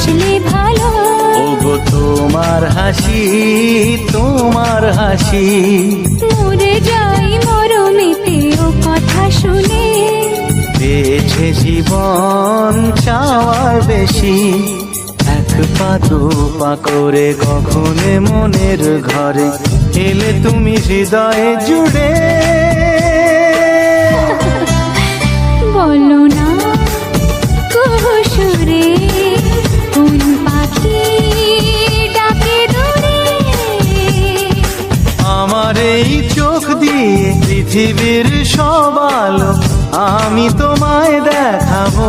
হাসলে ভালো। ওগো তোমার হাসি, তোমার হাসি, মরে যাই মরমেতে ও কথা শুনে। পেয়েছে জীবন চাওয়ার বেশি, এক পা দু পা করে কখনো মনের ঘরে এলে তুমি হৃদয়ে জুড়ে। বলো না কুহুসুরে কোন পাখি ডাকে দূরে। আমার এই চোখ দিয়ে পৃথিবীর সব আলো আমি তোমায় দেখাবো।